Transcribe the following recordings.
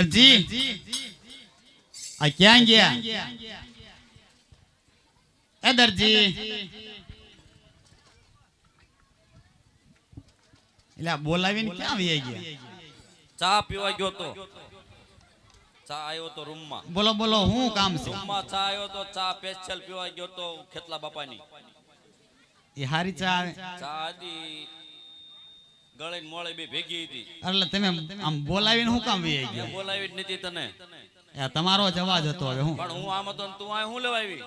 દરજી આ ક્યાં ગયા? એ દરજી એટલે બોલાવીને ક્યાં વહી ગયા? ચા પીવા ગયો તો ચા આવ્યો તો રૂમમાં. બોલો બોલો હું કામ છે? રૂમમાં ચા આવ્યો તો ચા સ્પેશિયલ પીવા ગયો તો ખેતલા બાપાની. એ હારી ચા આવે? ચા હતી ગળે મોળે બે ભેગી હતી. એટલે તમે આમ બોલાવીને હું કામ વહી ગયા? બોલાવી જ નથી તને. તમારો જ અવાજ હતો. હવે હું પણ હું આમ હતો ને તું આ હું લેવા આવી?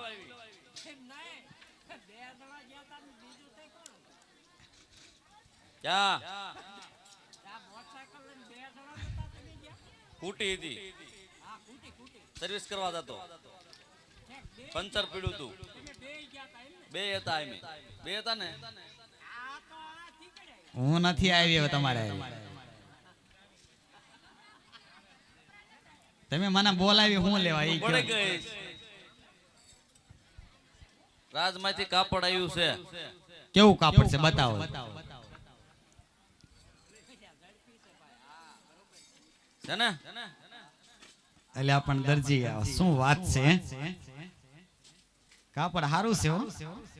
ક્યાં કુટી હતી સર્વિસ કરવા જતો પંચર પીડ્યું તું. બે હતા એમ બે હતા ને. હું નથી આવી. હવે તમારે તમે મને બોલાવી હું લેવા? એ પડી ગઈ. રાજમાંથી કાપડ આવ્યું છે. કેવું કાપડ છે બતાવો. છે ને એટલે આપણ દરજી શું વાત છે? કાપડ સારું છે હો.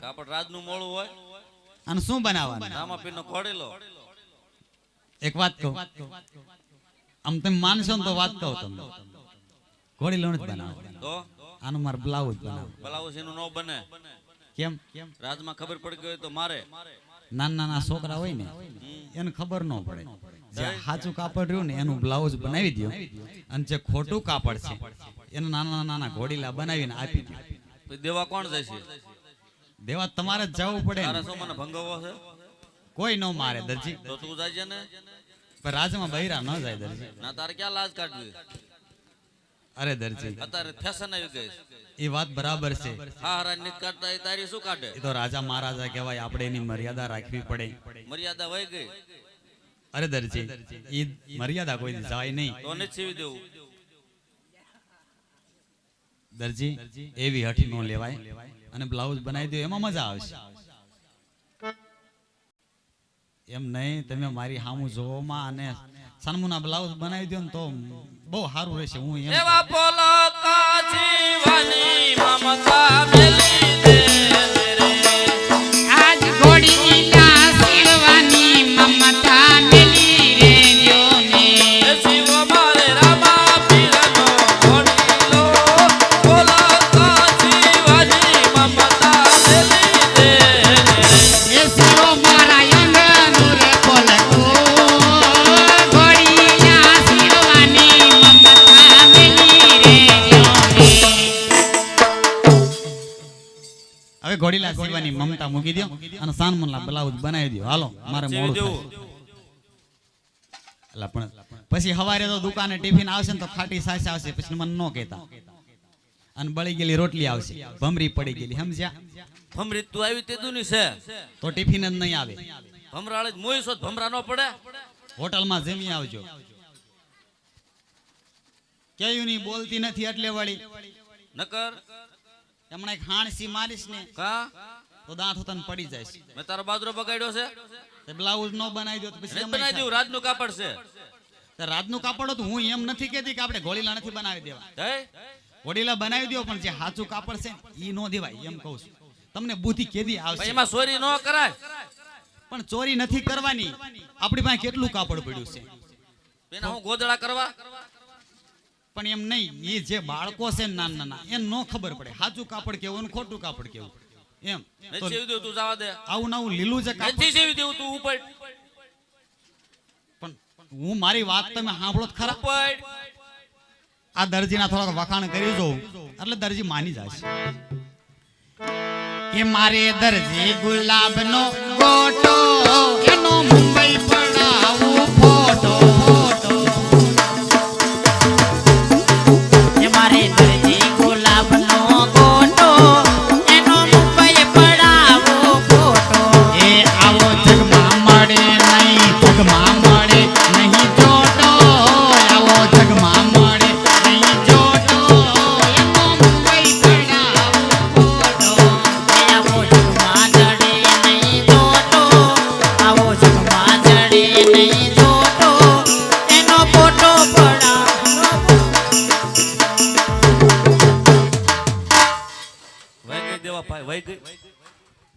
કાપડ રાજનું મોળું હોય. અને શું બનાવવાનું? રામાપીરનો ખોડેલો. એક વાત કહું, આમ તમે માનશો ને તો વાત કહું તમને. ઘોડીલો નથી બનાવો તો આનું મારે બ્લાઉઝ બનાવો. બ્લાઉઝ એનું ન બને. કેમ? રાજમાં ખબર પડી ગઈ તો મારે. નાના નાના છોકરા હોય ને એને ખબર ન પડે. જે સાચું કાપડ રહ્યું ને એનું બ્લાઉઝ બનાવી દો, અને જે ખોટું કાપડ છે એના નાના નાના ઘોડીલા બનાવીને આપી દો. દેવા કોણ જશે? દેવા તમારે જ જવું પડે. તારે શું મને ભંગવો છે? કોઈ ન મારે દરજી. તો તું જાજે ને. પણ રાજમાં બૈરા ન જાય દરજી. ના તારે ક્યાં લાજ કાઢવી? અરે દરજી અત્યારે ફેશન આવી ગઈ. એ વાત બરાબર છે. હા હરા નિત કાઢતા એ તારી શું કાઢે? એ તો રાજા મહારાજા કહેવાય, આપણે એની મર્યાદા રાખવી પડે. મર્યાદા વહી ગઈ. અરે દરજી એ મર્યાદા કોઈ જાય નહીં. તો ને સીવી દેવું. દરજી એવી હઠી નો લેવાય, અને બ્લાઉઝ બનાવી દો એમાં મજા આવશે. એમ નહીં, તમે મારી સામું જોવામાં અને સન્મુના બ્લાઉઝ બનાવી દો ને તો બહુ સારું રહેશે. હું એમ એવા પોલો કાજીવાની મમતા મેલી દે રે. આજ ઘોડીલા સીવવાની મમતા મેલી રે જોને. એ શિવ મારે રામાપીરનો ઘોડીલો પોલો કાજીવાની મમતા મેલી દે રે. એ સીવો મારા અંગનું રે પોલકો. ઘોડીલા સીવવાની મમતા મેલી રે જોને. હવે ઘોડીલા સીવાની મમતા મૂકી દો અને સન્મુના બ્લાઉઝ બનાવી દો. હાલો મારે મોડું થાય. એટલે પણ પછી સવારે તો દુકાને ટિફિન આવશે ને તો ખાટી સાસ આવશે, પછી મને ન કહેતા. અને બળી ગયેલી રોટલી આવશે, ભમરી પડી ગયેલી, સમજ્યા? ભમરી તું આવી તે દુની છે તો ટિફિન જ નહીં આવે. ભમરાળે જ મોઈ છો ભમરા નો પડે. હોટલમાં જમી આવજો. કેયું ની બોલતી નથી એટલે વળી નકર હમણાં એક હાણસી મારીશ ને કા તો દાંત તને પડી જાય. મેં તારો બાજરો બગાડ્યો છે. બ્લાઉઝ નો બનાવી દો તો પછી નહીં બનાવી દઉં. રાજનું કાપડ છે. રાતનું કાપડ હતું. હું એમ નથી કહેતી કે આપણે ઘોડીલા નથી બનાવી દેવા. હે ઘોડીલા બનાવી દો, પણ જે સાચું કાપડ છે ઈ નો દેવાય એમ કહું છું. તમને બુદ્ધિ કેદી ભાઈ આવશે? એમાં ચોરી ન કરાય. પણ ચોરી નથી કરવાની. આપણી પાસે કેટલું કાપડ પડ્યું છે. એના હું ગોદડા કરવા. પણ એમ નહીં, એ જે બાળકો છે ને નાના નાના એને નો ખબર પડે સાચું કાપડ કેવું અને ખોટું કાપડ કેવું. એમ તો નથી સેવી દેવું. તું જવા દે. આવું નવું લીલું છે કાપડ. નથી સેવી દેવું. તું ઉપર પણ હું મારી વાત તમે સાંભળો તો ખરા. ઉપર આ દરજીના થોડાક વખાણ કરી જોઉં એટલે દરજી માની જશે કે મારે દરજી ગુલાબનો ગોટો એનો મુંબઈ પડાવું ફોટો. કે મારે દરજી ગુલાબનો ગોટો એનો મુંબઈ પડાવું ફોટો. એ આવો જગમાં મળે નહીં, જગમાં મળે નહીં જોટો. આવો જગમાં મળે નહીં જોટો એનો મુંબઈ પડાવું ફોટો. આવો જગમાં જડે નહીં જોટો. આવો જગમાં જડે નહીં જોટો એનો ફોટો પડાવો.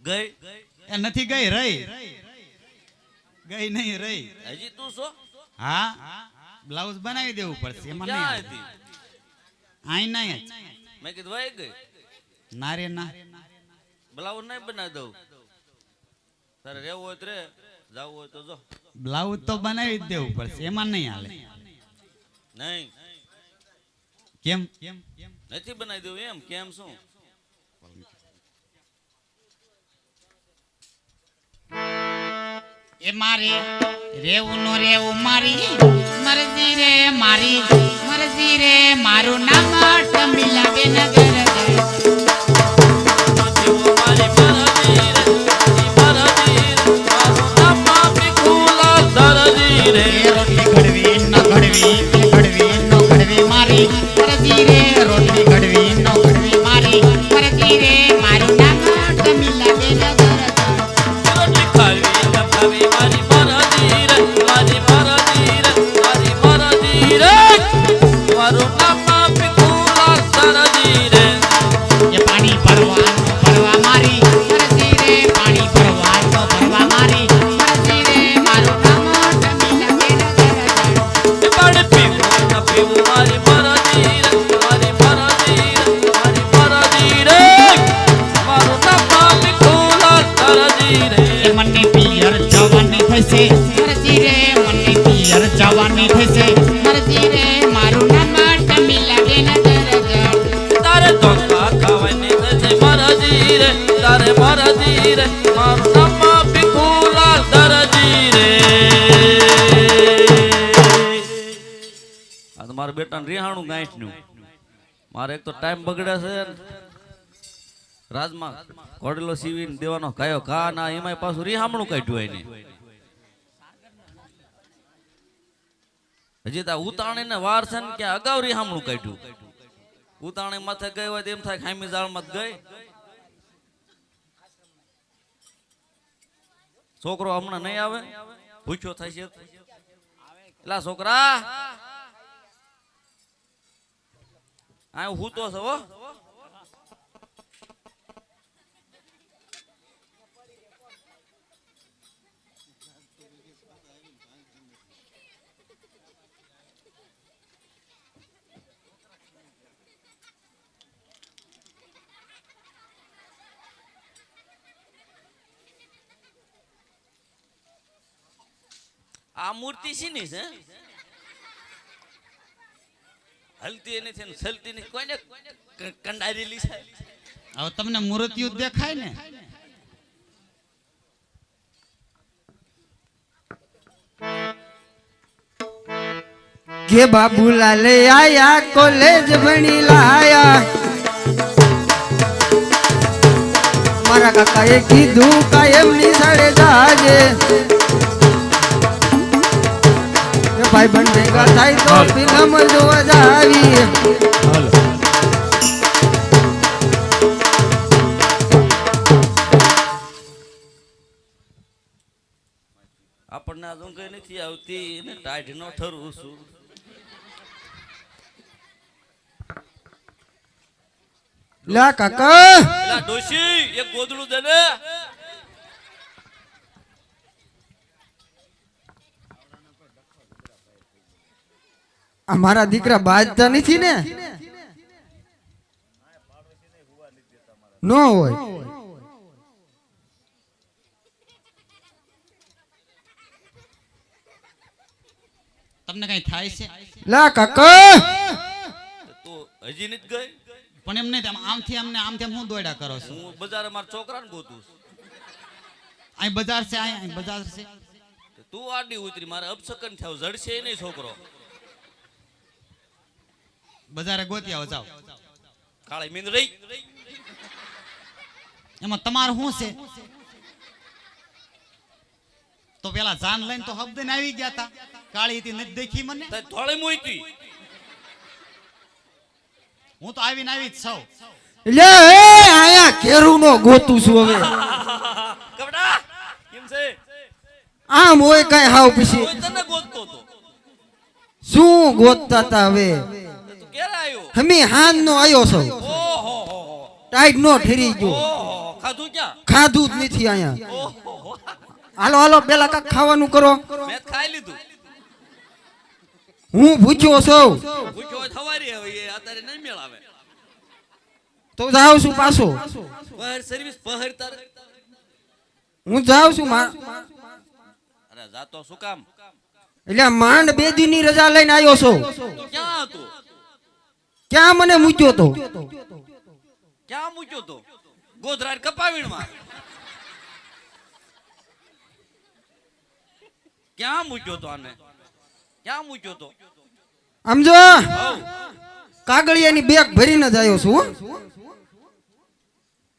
ગઈ એ નથી ગઈ, રહી ગઈ નહીં, રહી. હજી તું છો હા, બ્લાઉઝ બનાવી દેવું પડશે, એમાં નહીં ક્યાં આવે. હતી આઈ નહીં જ. મેં કીધું વહી ગઈ ના રે ના. બ્લાઉઝ નહીં બનાવી દઉં તારે રહેવું હોય તો રે જવું હોય તો જો બ્લાઉઝ તો બનાવી જ દેવું પડશે, એમાં નહીં હાલે. નહીં કેમ? નથી બનાવી દઉં એમ કેમ શું એ મારે રેવું નો રેવું મારી મરજી રે મારી મરજી રે મારું નામ ટમીલા બેન ગર રોટલી ઘડવી ન ઘડવી ઘડવી ન ઘડવી મારી મરજી રે રોટલી ઘડવી ન ઘડવી મારી મરજી રે મારું નામ ટમીલા બેન ગર પાણી ભરવાનું ભરવા મારી મરજી રે પાણી ભરવાનું ભરવા મારી મરજી રે મારું નામ ટમીલા બેન એ મને પિયર જવાની થશે મરજી રે મને પિયર જવાની થશે મરજી રે મારું નામ ટમીલા બેન તારે ધોકા ખાવાની થશે મરજી રે તારે મરજી રે મારું નામ ભીખુલાલ દરજી રે આ તો મારા બેટાને રિહાણું ગાંઠનું મારે એક તો ટાઈમ બગડે છે રાજમાં ઘોડેલો સીવીને દેવાનો કયો કા ના એમાંય પાછું રિહામણું કાઢ્યું એને હજી તા ઉતાણે ને વાર છે ને કે અગાઉ રિહામણું કાઢ્યું ઉતાણે માથે ગઈ હોય તો એમ થાય ખામી જાળમાં ગઈ છોકરો હમણાં નહીં આવે ભૂખ્યો થાય છે એલા છોકરા આ હું તો છો હો આ મૂર્તિ શીની છે હલતી નથી ને સલતી નથી કોઈને કંડારેલી છે હવે તમને મૂર્તિઓ દેખાય ને. કે બાબુલાલ આયા કોલેજ ભણી લાયા મારા કાકાએ કીધું કાયમ નિશાળે જાજે ભાઈ બંધ ભેગા થાય તો ફિલ્મ જોવા જાવી આપણને આ ઊંઘ નથી આવતી ને ટાઢ નો ઠરું છું લા કાકા એલા ડોશી એક ગોદડું દે ને અમારા દીકરા બાજતા નથી ને નો હોય તમને કઈ થાય છે? લા કાકા તું હજી નથી ગઈ પણ એમ નહીં, આમથી આમ હું દોડ્યા કરો છો? હું બજારે મારા છોકરાને ગોતું છું. અહીં બજાર છે, અહીં બજાર છે. તું આડી ઉતરી મારે અપસકન થયો જડશે નહીં છોકરો બજારે ગોતી આવો, જાઓ. કાળી મીંદડી એમાં તમારું શું છે? તો પેલા જાન લઈને તો હબદે ને આવી ગયા તા. કાળી હતી નથી દેખી મને. તે થોડી મૂકી હું તો આવીને આવી જ છું. લે આયા કેરું નો ગોતું છું હવે કપડા કેમ છે આમ હોય કઈ હાવ પછી કોઈ તને ગોતતો તો શું ગોતતા તા હવે તું ક્યારે આવ્યો હમી હાન નો આયો છો ઓહો ટાઈટ નો ઠરી ગયો ઓહો ખાધું ક્યાં ખાધું જ નથી અહીંયા. ઓહો હાલો હાલો પેલા કાક ખાવાનું કરો. મેં ખાઈ લીધું હું ભૂખ્યો છું ભૂખ્યો હોય થવારી હવે એ અત્યારે નહીં મેળ આવે તો જાઉં છું પાછો. પહર સર્વિસ પહર તારે હું જાઉં છું અરે જાતો શું કામ એટલે માંડ 2 દીની રજા લઈને આવ્યો છું. તો ક્યાં હતો ક્યાં મને મૂક્યો તો? ક્યાં મૂક્યો તો ગોધરાડ કપાવીણમાં ક્યાં મૂક્યો તો આને ક્યાં મૂક્યો તો આમ જો હઉ કાગળિયાની બેગ ભરીને જ આવ્યો છું હો.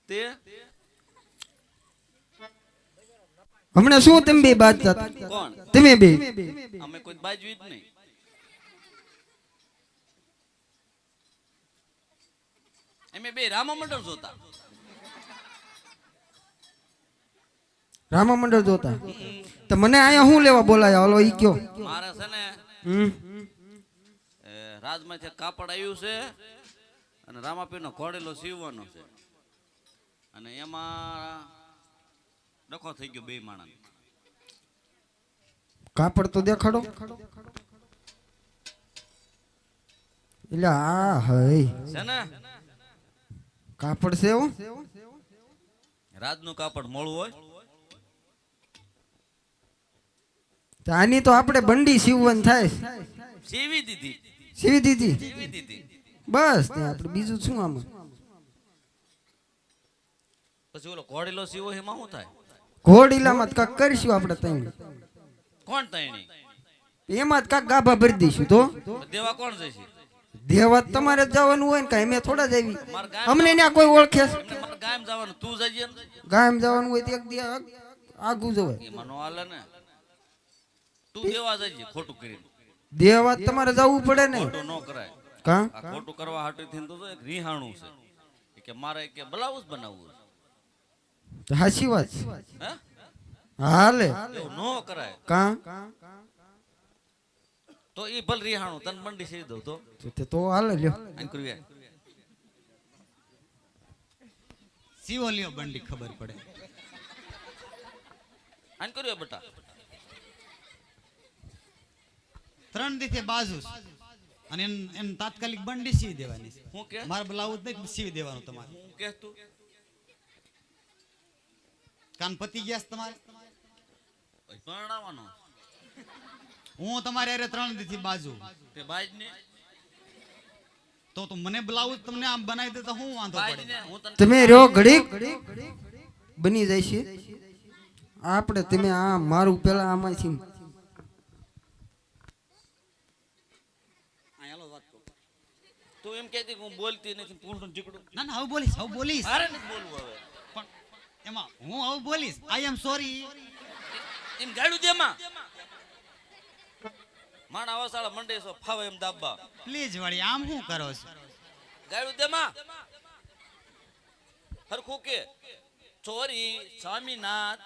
તે હમણાં શું તમે બે બાદ હતા? કોણ તમે બે અમે કોઈ બાજવી જ નહીં અમે બે રામા મંડળ જોતા રામા મંડળ જોતા તો મને અહીંયા શું લેવા બોલાયા? ઓલો ઈ કયો. મારે છે ને રાજમાંથી કાપડ આવ્યું છે અને રામાપીર નો ઘોડેલો સીવવાનો છે અને એમાં ડખો થઈ ગયો બે માણસ કાપડ તો દેખાડો. એટલે આ હઈ છે ને કાપડ છે હો. રાજનું કાપડ મોળું હોય તો આની તો આપણે બંડી સીવવાનું થાય. સીવી દીધી સીવી દીધી સીવી દીધી બસ તે આપણે બીજું શું આમાં? પછી ઓલો ઘોડેલો સીવો એમાં શું થાય ઘોડીલામાં જ કાક કરીશું આપણે ત્રણ. કોણ તૈણી એમાં જ કાક ગાભા ભરી દઈશું. તો દેવા કોણ જશે દેવા તમારે જ જવાનું હોય ને કાંઈ અમે થોડા જ આવી. મારે ગામ અમને ત્યાં કોઈ ઓળખે છે? એમને મારે ગામ જવાનું તું જજે ને ગામ જવાનું હોય તો એક દી આગું જવાય. એમાં નો હાલે ને તું દેવા જજે ખોટું કરીને દેવા તમારે જવું પડે ને. ખોટું ન કરાય કા આ ખોટું કરવા હાટુ થઈને તો એક રીહાણું છે કે મારે કે બ્લાઉઝ બનાવવું છે હાચી વાત છે. હે હાલે એવું ન કરાય કા તો ઈ ભલ રીહાણું તને મંડી સીવી દઉં તો તો હાલે લ્યો. આમ કર્યું યાર સીવો લ્યો બંડી ખબર પડે. આમ કર્યું બેટા 3 દિવસે બાજુ છે. અને એન તાત્કાલિક બંડી સીવી દેવાની છે. હું કે મારે બ્લાઉઝ નહીં સીવી દેવાનું તમારે. હું કે તું કાન પતી ગયા છે તમારે. પરણાવવાનો હું તમારે અરે 3 દિવસથી બાજુ તે બાજ ને તો મને બ્લાઉઝ તમને આમ બનાવી દે તો હું વાંધો બાજ પડે. ને હું તને તમે રહ્યો ઘડીક બની જાય છે આપણે. તમે આ મારું પેલા આમાંથી હાલો વાત કર તું એમ કહેતી કે હું બોલતી નથી પૂંઠું ઝીકડું ના ના હવે બોલીશ હવે બોલીશ. મારે નથી બોલવું હવે પણ એમાં હું હવે બોલીશ. આઈ એમ સોરી. એમ ગાડું દેમાં માણા વસાળા મંડે છો ફાવે એમ દાબા પ્લીઝ વળી આમ શું કરો છો? ગાડું દેમાં હરખું કે ચોરી સ્વામીનાથ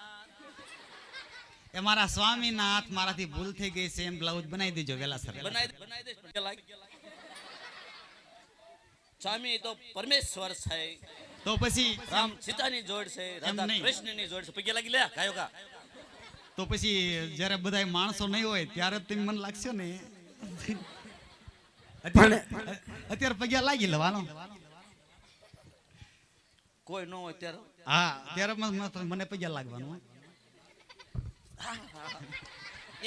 એ મારા સ્વામીનાથ મારાથી ભૂલ થઈ ગઈ છે એમ બ્લાઉઝ બનાવી દેજો વેલા સર. બનાવી દઈશ પણ પેલા સ્વામી તો પરમેશ્વર છે તો પછી રામ સીતાની જોડ છે રાધા નહીં. કૃષ્ણની જોડ છે પગે લાગી લે ગાયો કા તો પછી જ્યારે બધાય માણસો નહીં હોય ત્યારે તમે મને લાગશે ને અત્યારે પગ્યા લાગી લેવાનો. કોઈ ન હોય ત્યારે હા ત્યારે મને પગ્યા લાગવાનું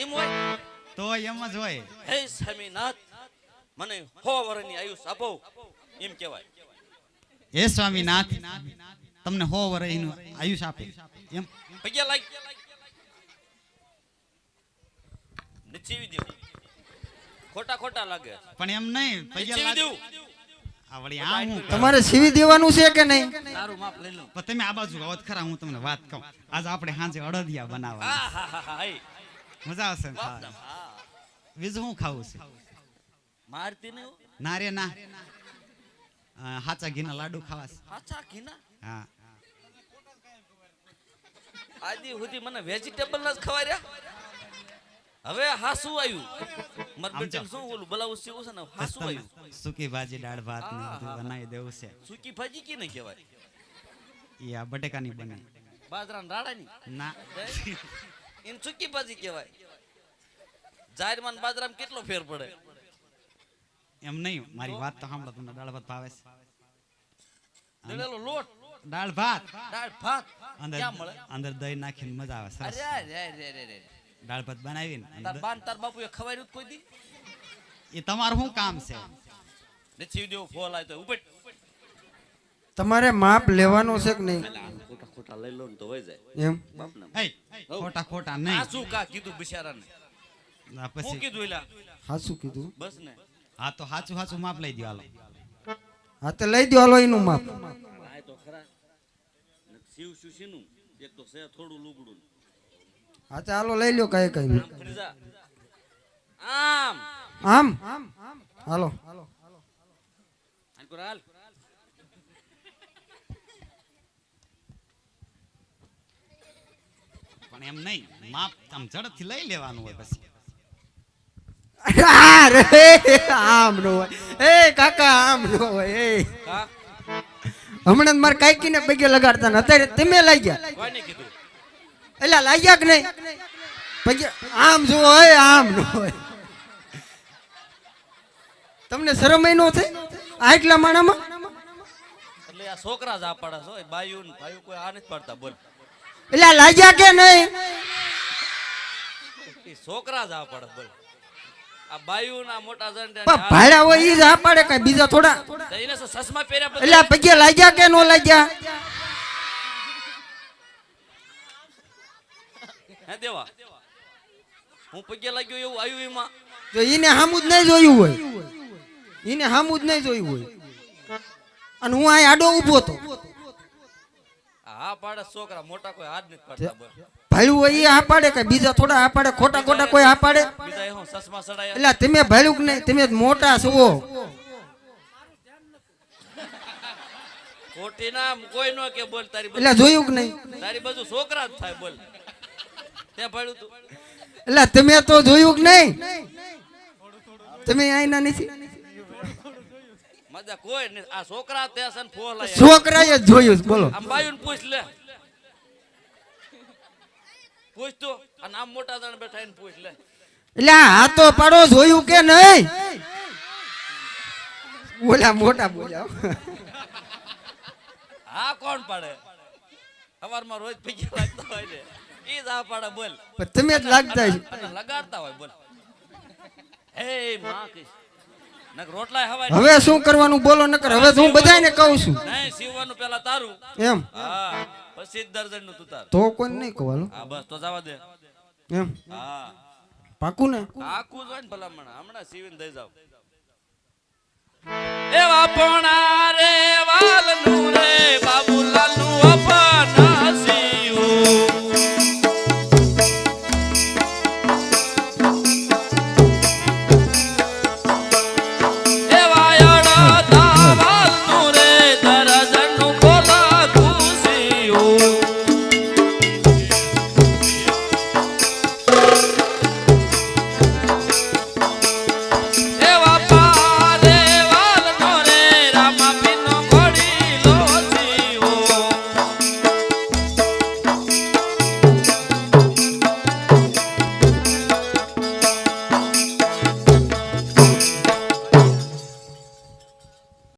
એમ હોય તો એમ જ હોય. હે સ્વામીનાથ મને 100 વર્ષની આયુષ આપો એમ કહેવાય હે સ્વામીનાથ તમને 100 વર્ષનું આયુષ આપે એમ. પગે લાગી નીચેવી દેવું ખોટા ખોટા લાગે પણ એમ નહીં પગ્યા નીચેવી લાગે. દેવું આ વળી આમ હું કરું? તમારે સીવી દેવાનું છે કે નહીં? તારું માપ લઈ લઉં પણ તમે આ બાજુ આવો તો ખરા. હું તમને વાત કહું. આજ આપણે સાંજે અડદિયા બનાવવાના. હા મજા આવશે ને ખાવાની. બીજું શું ખાવું છે? મારતી નહીં ના રે ના હાચા ઘીના લાડુ ખાવા છે. આછા ઘીના હા આદિ સુધી મને વેજીટેબલ ના જ ખવાર્યા હવે હાસુ આવ્યું માર બેટન શું ઓલું બ્લાઉઝ સીવું છે ને હાસુ આવ્યું સૂકી ભાજી દાળ ભાત ને બધું બનાવી દેવું છે. સૂકી ભાજી કે નહીં કહેવાય એ આ બટેકાની બને બાજરાના રાડાની ના એમ સૂકી ભાજી કહેવાય. જાહેરમાં ને બાજરામાં કેટલો ફેર પડે? એમ નહીં મારી વાત તો સાંભળો તમને દાળ ભાત ભાવે છે દળેલો લોટ, દાળ ભાત દાળ ભાત અંદર ક્યાં મળે? અંદર દહીં નાખીને મજા આવે સરસ અરે રે રે રે રે. દાળ ભાત બનાવીને તાર બાન તાર બાપુએ ખવાયું જ કોઈ દી એ તમારું શું કામ છે નથી દેવો ફોલ આવ્યો તો ઉપટ તમારે માપ લેવાનો છે કે નહીં ખોટા ખોટા લઈ લો ને તો હોય જાય એમ બાપને. એય, ખોટા ખોટા આ નહીં શું કા કીધું બિચારાને? આ હું પછી કીધું એલા હાચું કીધું બસ ને. હા તો સાચું સાચું માપ લઈ દો હાલો હા તો લઈ દો હાલો એનું માપ આ તો ખરા શિવ શું શીનું એક તો છે થોડું લુગડું હા તો હાલો લઈ લો કઈ કઈ આમ ફરી જા આમ આમ હાલો આનકો હાલ પણ એમ નહીં માપ આમ ઝડપથી લઈ લેવાનું હોય પછી અરે આમ નો હોય એ કાકા આમ નો હોય એ કા હમણાં મારે કાકીને પગે લગાડતા ને અત્યારે તમે લઈ ગયા કોઈને કીધું? એટલે લાગ્યા કે નહીં પગે આમ જો હોય આમ નો હોય તમને શરમ ય નો થાય આટલા માણામાં એટલે આ છોકરા જ આ પાડે છો બાયુ ને ભાઈઓ કોઈ આ નથી પાડતા બોલ એટલે લાગ્યા કે નહીં એ છોકરા જ આ પાડે બોલ આ બાયુ ના મોટા જણ પણ ભાડા હોય ઈ જ આ પાડે કઈ બીજા થોડા એને શું ચશ્મા પહેર્યા પછી એટલે આ પગે લાગ્યા કે નો લાગ્યા હે દેવા હું પગે લાગ્યો એવું આવ્યું એમાં જો ઈને હામું જ નહીં જોયું હોય ઈને હામું જ નહીં જોયું હોય અને હું અહીં આડો ઊભો હતો આ પાડે છોકરા મોટા કોઈ હાથ નથી પાડતા બોલ ભાડું હોય ઈ આ પાડે કઈ બીજા થોડા આ પાડે ખોટા ખોટા કોઈ આ પાડે બીજા એ હું ચશ્મા સડાયા એટલે તમે ભાડું કે નહીં તમે મોટા છો ખોટી ના કોઈ નો કે બોલ તારી એટલે જોયું કે નહીં તારી બાજુ છોકરા જ થાય બોલ તે ભાડું તું એટલે તમે તો જોયું કે નહીં તમે આઈના નથી મજા કોઈ નહીં આ છોકરા તે છે ને ફોલ આયા છોકરાએ જ જોયું છે, બોલો આમ બાયુ ને પૂછ લે પૂછ તો અને આમ મોટા જણ બેઠા એને પૂછ લે એટલે આ હાથો પાડો જોયું કે નહીં બોલ્યા મોટા બોલ્યા હા કોણ પાડે સવારમાં રોજ પૈકી લાગતા હોય ને ઈ જ આ પાડે બોલ પણ તમે જ લાગતા છો. અને લગાડતા હોય બોલ હે માં કીશ નક રોટલા હવાય હવે શું કરવાનું બોલો નકર હવે તો હું બધાને કહું છું નહીં સીવવાનું પેલા તારું એમ હા પછી દર્જન નું તું તાર તો કોઈ નહીં કહેવાનું હા બસ તો જવા દે એમ હા પાકું ને આખું જોઈ ને ભલામણ હમણાં સીવીને દઈ જાવ એવા પોણા રે વાલ નું રે